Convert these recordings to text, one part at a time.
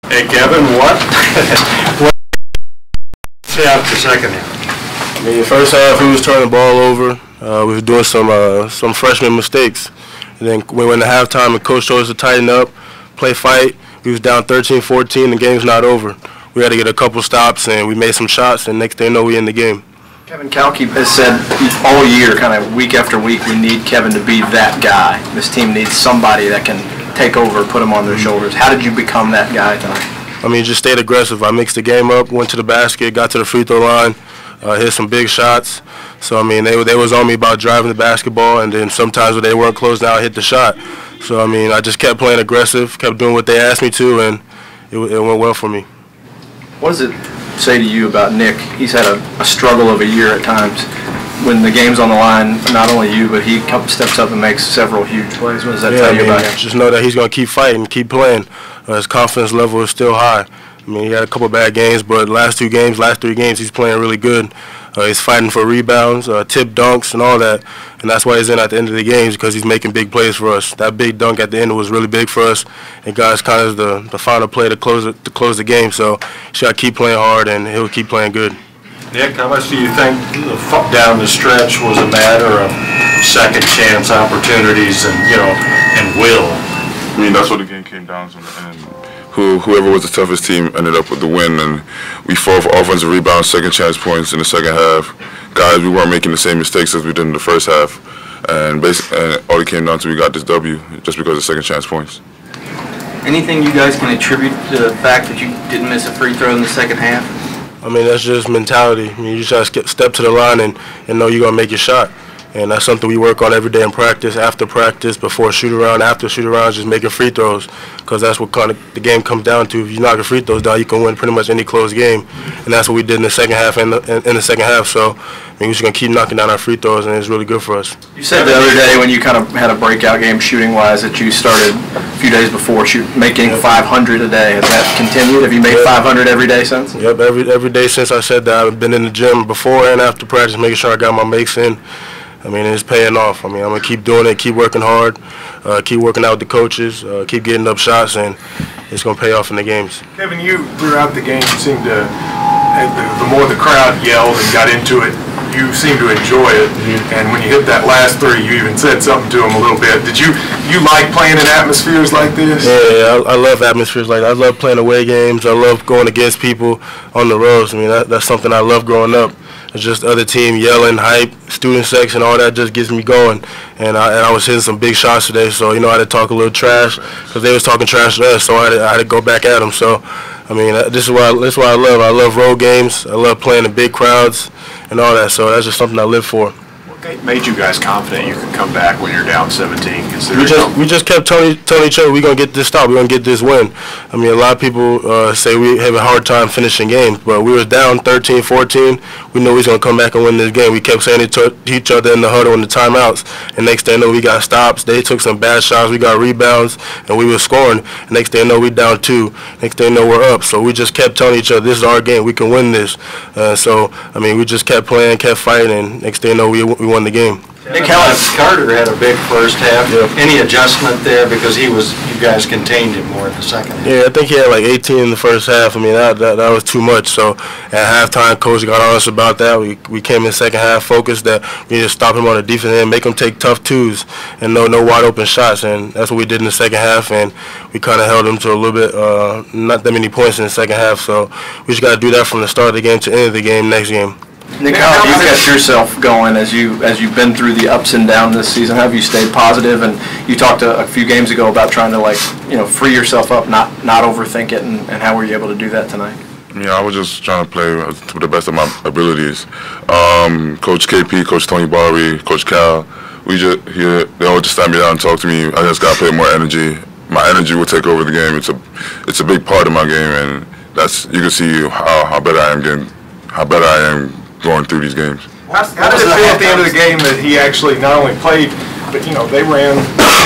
Hey, Kevin, what after the second half? I mean, the first half we was turning the ball over. We were doing some freshman mistakes. And then we went to halftime and coach told us to tighten up, play fight. We was down 13-14, the game's not over. We had to get a couple stops and we made some shots, and next thing you know, we in the game. Kevin Kalki has said all year, kind of week after week, we need Kevin to be that guy. This team needs somebody that can take over, put him on their shoulders. How did you become that guy tonight? I mean, just stayed aggressive. I mixed the game up, went to the basket, got to the free throw line, hit some big shots. So, I mean, they was on me about driving the basketball, and then sometimes when they weren't closed down, I hit the shot. So, I mean, I just kept playing aggressive, kept doing what they asked me to, and it went well for me. What does it say to you about Nick? He's had a struggle of a year at times. When the game's on the line, not only you, but he steps up and makes several huge plays. What does that tell you about him? Just know that he's going to keep fighting, keep playing. His confidence level is still high. I mean, he had a couple bad games, but last 3 games, he's playing really good. He's fighting for rebounds, tip dunks, and all that. And that's why he's in at the end of the games, because he's making big plays for us. That big dunk at the end was really big for us. And guys, kind of the final play to close the game. So he's got to keep playing hard, and he'll keep playing good. Nick, how much do you think down the stretch was a matter of second chance opportunities and will? I mean, that's what the game came down to. And whoever was the toughest team ended up with the win, and we fought for offensive rebounds, second chance points in the second half. Guys, we weren't making the same mistakes as we did in the first half, and all it came down to, we got this W just because of second chance points. Anything you guys can attribute to the fact that you didn't miss a free throw in the second half? I mean, that's just mentality. I mean, you just got to step to the line and know you're going to make your shot. And that's something we work on every day in practice, after practice, before shoot-around, after shoot-around, just making free throws, because that's what kind of the game comes down to. If you knock your free throws down, you can win pretty much any close game, and that's what we did in the second half. In the second half, so I mean, we're just gonna keep knocking down our free throws, and it's really good for us. You said the other day when you kind of had a breakout game shooting-wise that you started a few days before making 500 a day. Has that continued? Have you made 500 every day since? Yep, every day since I said that. I've been in the gym before and after practice, making sure I got my makes in. I mean, it's paying off. I mean, I'm going to keep doing it, keep working hard, keep working out with the coaches, keep getting up shots, and it's going to pay off in the games. Kevin, you, throughout the game, seemed to, the more the crowd yelled and got into it, you seemed to enjoy it. And when you hit that last 3, you even said something to them a little bit. Did you like playing in atmospheres like this? Yeah, I love atmospheres like that. I love playing away games. I love going against people on the roads. I mean, that's something I love growing up. It's just the other team yelling, hype, student section, all that just gets me going. And I was hitting some big shots today, so I had to talk a little trash because they was talking trash to us, so I had to go back at them. So, I mean, this is what I love. I love road games. I love playing in big crowds and all that. So that's just something I live for. What made you guys confident you could come back when you're down 17? We just kept telling each other we're gonna get this stop, we're gonna get this win. I mean, a lot of people say we have a hard time finishing games, but we was down 13-14. We knew we was gonna come back and win this game. We kept saying it to each other in the huddle in the timeouts, and next thing you know, we got stops. They took some bad shots, we got rebounds, and we were scoring. And next thing you know, we down 2. Next thing you know, we're up. So we just kept telling each other, this is our game, we can win this. So I mean, we just kept playing, kept fighting, and next thing you know, we won the game. Nick Carter had a big first half. Yep. Any adjustment there because you guys contained him more in the second half? Yeah, I think he had like 18 in the first half. I mean, that was too much. So at halftime, coach got on us about that. We came in the second half focused that we need to stop him on the defense end, make him take tough twos, and no wide open shots. And that's what we did in the second half. And we kind of held him to a little bit, not that many points in the second half. So we just got to do that from the start of the game to the end of the game next game. Nick, how have you got yourself going as you've been through the ups and downs this season? How have you stayed positive? And you talked a few games ago about trying to free yourself up, not overthink it, and how were you able to do that tonight? Yeah, I was just trying to play to the best of my abilities. Coach KP, Coach Tony Barry, Coach Cal, they all just sat me down and talked to me. I just got to play more energy. My energy will take over the game. It's a big part of my game, and you can see how better I am going through these games. How did it feel at the end of the game that he actually not only played, but they ran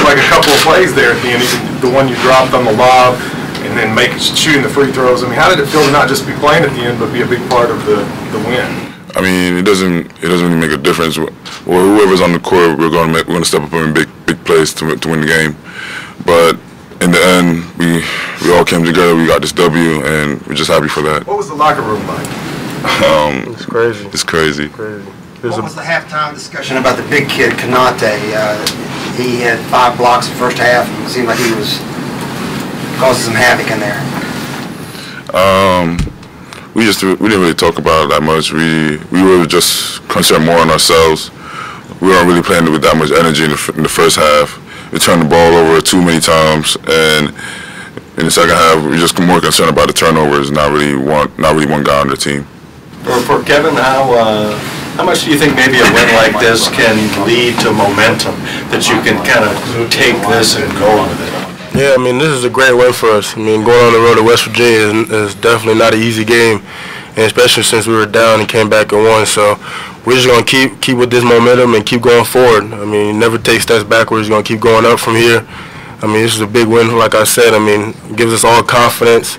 like a couple of plays there at the end, even the one you dropped on the lob, and then shooting the free throws. I mean, how did it feel to not just be playing at the end, but be a big part of the win? I mean, it doesn't really make a difference. Well, whoever's on the court, we're going to step up and make big plays to win the game. But in the end, we all came together. We got this W, and we're just happy for that. What was the locker room like? It's crazy. It's crazy. What was the halftime discussion about the big kid, Kanate? He had 5 blocks in the first half, and it seemed like he was causing some havoc in there. We didn't really talk about it that much. We were just concerned more on ourselves. We weren't really playing with that much energy in the first half. We turned the ball over too many times, and in the second half, we were just more concerned about the turnovers, not really one guy on the team. For Kevin, how much do you think maybe a win like this can lead to momentum, that you can kind of take this and go with it? Yeah, I mean, this is a great win for us. I mean, going on the road to West Virginia is definitely not an easy game, and especially since we were down and came back and won. So we're just going to keep with this momentum and keep going forward. I mean, never take steps backwards. We're going to keep going up from here. I mean, this is a big win, like I said. I mean, it gives us all confidence.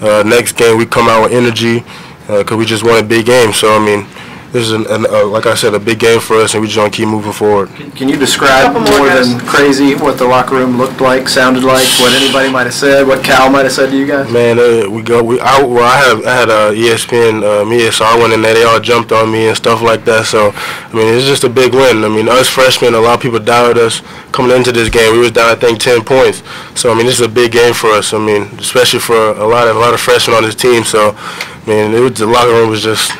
Next game, we come out with energy because we just won a big game. So, I mean, this is, like I said, a big game for us, and we just want to keep moving forward. Can you describe more than crazy what the locker room looked like, sounded like, what anybody might have said, what Cal might have said to you guys? Man, I had ESPN media, so I went in there. They all jumped on me and stuff like that. So, I mean, it's just a big win. I mean, us freshmen, a lot of people doubted us coming into this game. We was down, I think, 10 points. So, I mean, this is a big game for us. I mean, especially for a lot of freshmen on this team. So, I mean, the locker room was just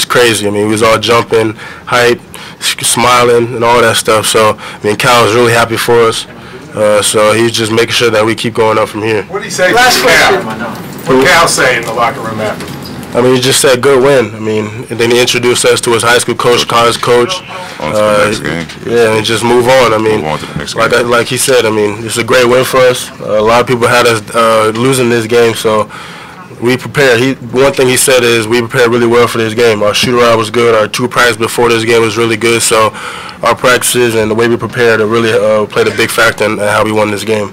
crazy. I mean, we was all jumping, hype, smiling, and all that stuff. So, I mean, Cal was really happy for us. So he's just making sure that we keep going up from here. What did he say to Cal? What did Cal say in the locker room afterwards? I mean, he just said good win. I mean, and then he introduced us to his high school coach, college coach. On to the next game. Yeah, and just move on. I mean, Move on to the next game. like he said, I mean, it's a great win for us. A lot of people had us losing this game, so we prepared. One thing he said is we prepared really well for this game. Our shoot-around was good. Our 2 practices before this game was really good. So our practices and the way we prepared really played a big factor in how we won this game.